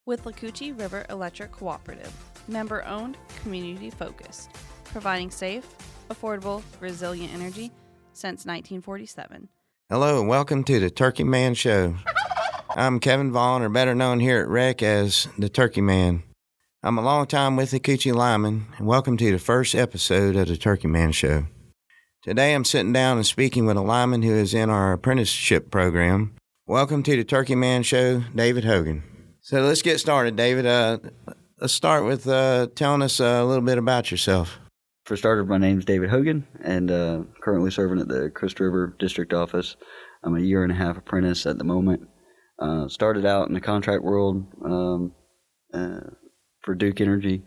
Withlacoochee River Electric Cooperative, member-owned, community-focused, providing safe, affordable, resilient energy since 1947. Hello and welcome to the Turkey Man Show. I'm Kevin Vaughn, or better known here at WREC as the Turkey Man. I'm a longtime Withlacoochee lineman, and welcome to the first episode of the Turkey Man Show. Today I'm sitting down and speaking with a lineman who is in our apprenticeship program. Welcome to the Turkey Man Show, David Hogan. So let's get started, David. Let's start with telling us a little bit about yourself. For starters, my name's David Hogan, and currently serving at the Crystal River District Office. I'm a 1.5-year apprentice at the moment. Started out in the contract world for Duke Energy,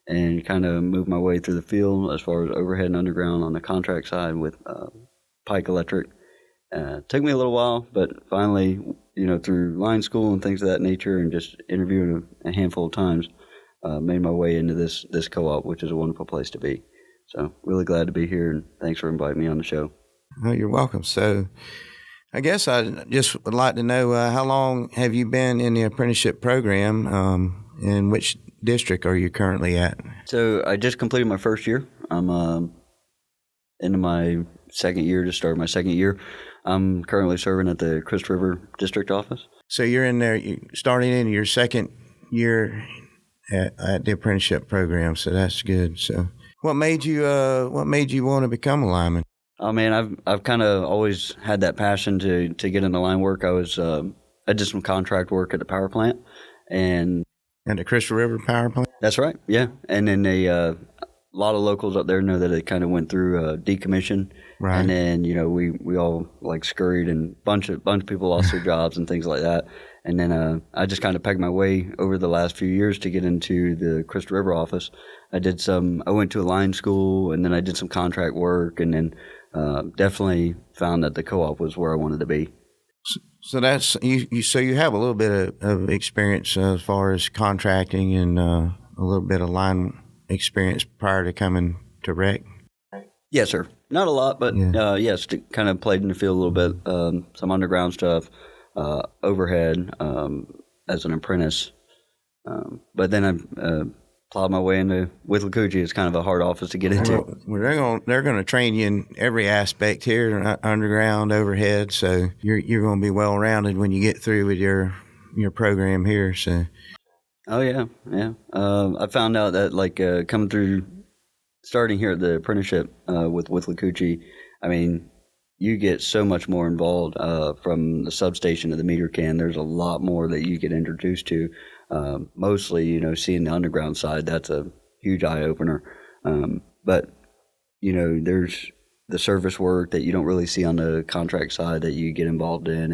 and kind of moved my way through the field as far as overhead and underground on the contract side with Pike Electric. Took me a little while, but finally, through line school and things of that nature, and just interviewing a handful of times, made my way into this co-op, which is a wonderful place to be. So really glad to be here, and thanks for inviting me on the show. Oh, you're welcome. So I guess I just would like to know, how long have you been in the apprenticeship program, and which district are you currently at? So I just completed my first year. I'm into my second year, just started my second year. I'm currently serving at the Crystal River District Office. So you're in there, starting in your second year at the apprenticeship program, so that's good. So what made you want to become a lineman? Oh man, I've kind of always had that passion to get into line work. I did some contract work at the power plant, and the Crystal River power plant. That's right, yeah. And then a lot of locals up there know that it kind of went through decommission, right? And then we all like scurried, and bunch of people lost their jobs and things like that. And then I just kind of pegged my way over the last few years to get into the Crystal River office. I went to a line school, and then I did some contract work, and then definitely found that the co-op was where I wanted to be. So that's you. So you have a little bit of experience as far as contracting, and a little bit of line experience prior to coming to WREC. Yes, sir. Not a lot, but yes, kind of played in the field a little bit. Some underground stuff, overhead as an apprentice. But then I plowed my way into Withlacoochee. It's kind of a hard office to get into. Well, they're going to train you in every aspect here, underground, overhead. So you're going to be well rounded when you get through with your program here. So. Oh yeah. I found out that coming through, starting here at the apprenticeship with Withlacoochee, I mean, you get so much more involved from the substation to the meter can. There's a lot more that you get introduced to. Mostly, seeing the underground side, that's a huge eye opener. But there's the service work that you don't really see on the contract side that you get involved in,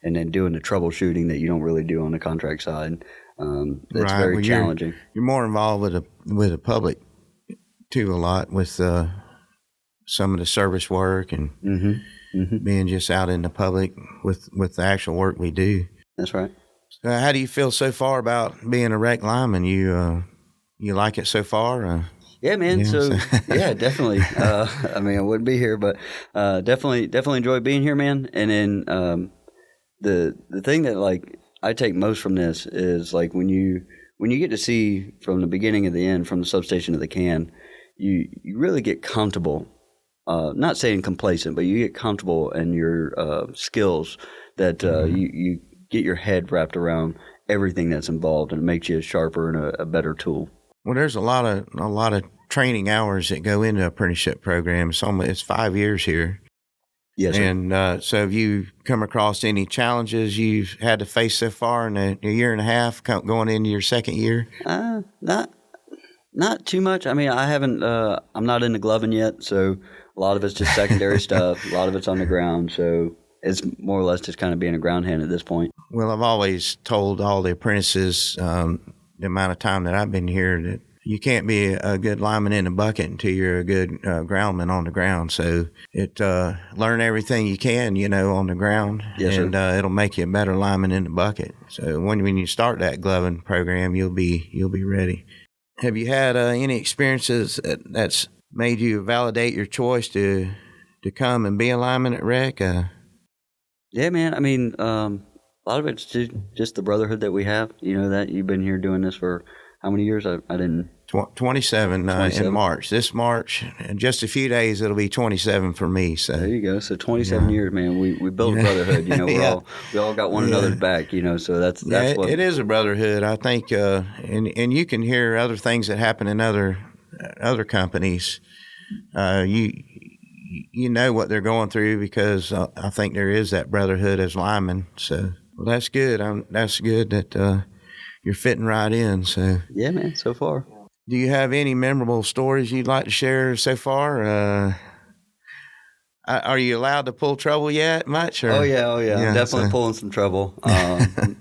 and then doing the troubleshooting that you don't really do on the contract side. It's right. Very challenging. You're more involved with the public too, a lot with some of the service work and being just out in the public with the actual work we do. That's right. How do you feel so far about being a WREC lineman? You like it so far? Yeah, man. Yeah, so yeah, definitely. I mean, I wouldn't be here, but definitely enjoy being here, man. And then the thing that I take most from this is when you get to see from the beginning to the end, from the substation to the can, you really get comfortable. Not saying complacent, but you get comfortable in your skills that you get your head wrapped around everything that's involved, and it makes you sharper and a better tool. Well, there's a lot of training hours that go into apprenticeship programs. It's 5 years here. Yes, sir. And so have you come across any challenges you've had to face so far in a year and a half going into your second year? Not too much. I mean, I haven't, I'm not into gloving yet, so a lot of it's just secondary stuff. A lot of it's on the ground, so it's more or less just kind of being a ground hand at this point. Well, I've always told all the apprentices, the amount of time that I've been here, that you can't be a good lineman in the bucket until you're a good groundman on the ground. So learn everything you can, on the ground, yes, and it'll make you a better lineman in the bucket. So when you start that gloving program, you'll be ready. Have you had any experiences that's made you validate your choice to come and be a lineman at WREC? Yeah, man. I mean, A lot of it's just the brotherhood that we have. You know that you've been here doing this for how many years? I didn't. 27 in March. This March, in just a few days, it'll be 27 for me. So there you go. So 27 years, man. We built a brotherhood. You know, we all got one another's back. You know, so that's what it is a brotherhood. I think, and you can hear other things that happen in other companies. You know what they're going through because I think there is that brotherhood as linemen. So that's good. That's good that you're fitting right in. So yeah, man. So far. Do you have any memorable stories you'd like to share so far? Are you allowed to pull trouble yet much? Or? Oh yeah. I'm definitely pulling some trouble.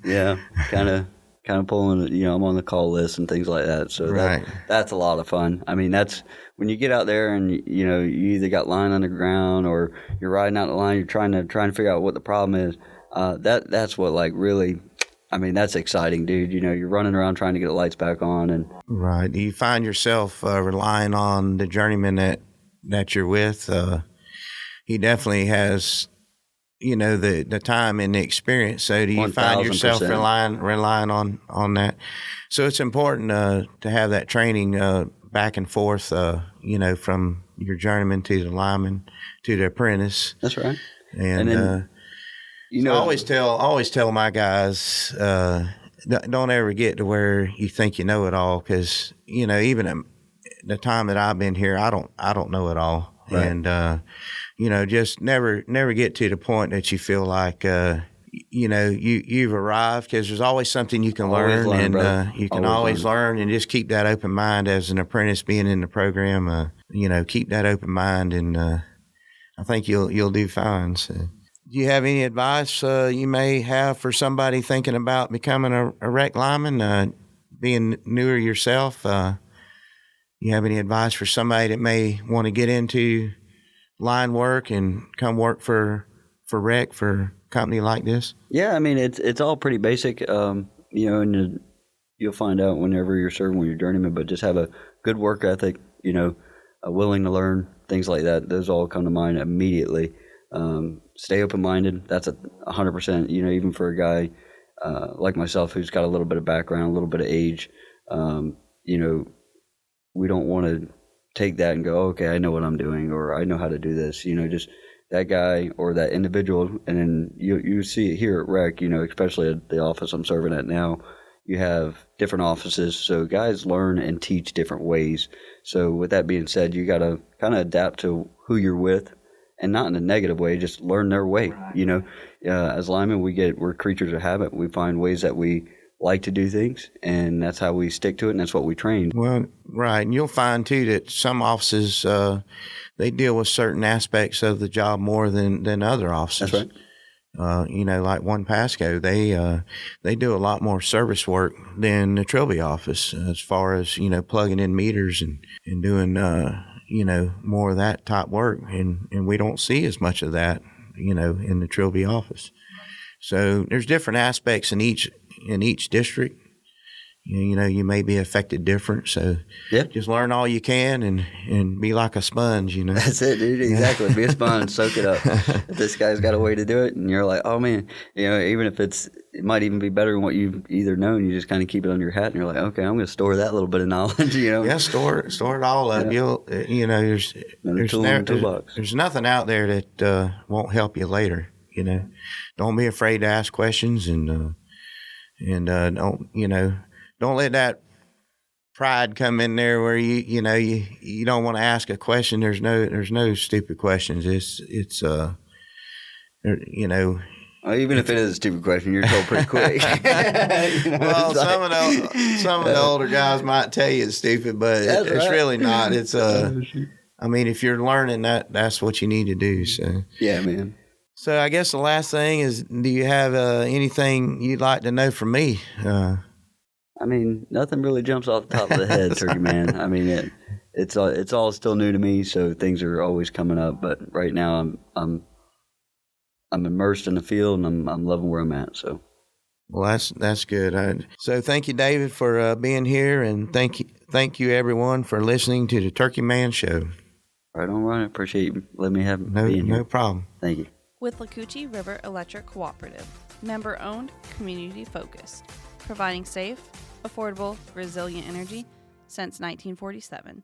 Yeah, kind of pulling. You know, I'm on the call list and things like that. So that's a lot of fun. I mean, that's when you get out there and you know you either got line on the ground or you're riding out the line. You're trying to figure out what the problem is. That's what like really. I mean, that's exciting, dude. You know, you're running around trying to get the lights back on. And right. Do you find yourself relying on the journeyman that you're with? He definitely has, you know, the time and the experience. So do you 1,000%. Find yourself relying on that? So it's important to have that training back and forth, you know, from your journeyman to the lineman to the apprentice. That's right. And then, you know, so I always tell my guys, don't ever get to where you think you know it all, because you know even the time that I've been here, I don't know it all, right. And you know, just never get to the point that you feel like you know you've arrived, because there's always something you can learn, and you can always learn, and just keep that open mind as an apprentice being in the program. You know, keep that open mind, and I think you'll do fine. So. Do you have any advice you may have for somebody thinking about becoming a WREC lineman, being newer yourself? You have any advice for somebody that may want to get into line work and come work for WREC, for a company like this? Yeah, I mean, it's all pretty basic, you know, and you'll find out whenever you're serving when you're journeyman, but just have a good work ethic, you know, willing to learn, things like that. Those all come to mind immediately. Stay open-minded. That's 100%, you know, even for a guy like myself who's got a little bit of background, a little bit of age, you know, we don't want to take that and go, okay, I know what I'm doing, or I know how to do this, you know, just that guy or that individual. And then you see it here at WREC, you know, especially at the office I'm serving at now, you have different offices. So guys learn and teach different ways. So with that being said, you got to kind of adapt to who you're with. And not in a negative way, just learn their way. Right. You know, as linemen, we're creatures of habit. We find ways that we like to do things, and that's how we stick to it, and that's what we train. Well, right, and you'll find too that some offices they deal with certain aspects of the job more than other offices. That's right. You know, like one Pasco, they do a lot more service work than the Trilby office, as far as, you know, plugging in meters and doing you know, more of that type work, and we don't see as much of that, you know, in the Trilby office. So there's different aspects in each district. You know, you may be affected different. So just learn all you can and be like a sponge, you know. That's it, dude. Exactly. Be a sponge, soak it up. If this guy's got a way to do it, and you're like, oh man, you know, even if it might even be better than what you've either known, you just kind of keep it under your hat, and you're like, okay, I'm going to store that little bit of knowledge, you know. Yeah, store it all up. You'll, you know, there's nothing out there that won't help you later. You know, don't be afraid to ask questions, and don't, you know. Don't let that pride come in there where you don't want to ask a question. There's no stupid questions. It's you know. Well, even if it is a stupid question, you're told pretty quick. You know, well, some of the older guys might tell you it's stupid, but it's really not. It's I mean, if you're learning that's what you need to do. So yeah, man. So I guess the last thing is, do you have anything you'd like to know from me? I mean, nothing really jumps off the top of the head, Turkey Man. I mean, it's all still new to me, so things are always coming up. But right now, I'm immersed in the field, and I'm loving where I'm at. So, well, that's good. So, thank you, David, for being here, and thank you, everyone, for listening to the Turkey Man Show. Right on, Ryan. I appreciate you letting me be in here. No problem. Thank you. Withlacoochee River Electric Cooperative. Member owned, community focused. Providing safe, affordable, resilient energy since 1947.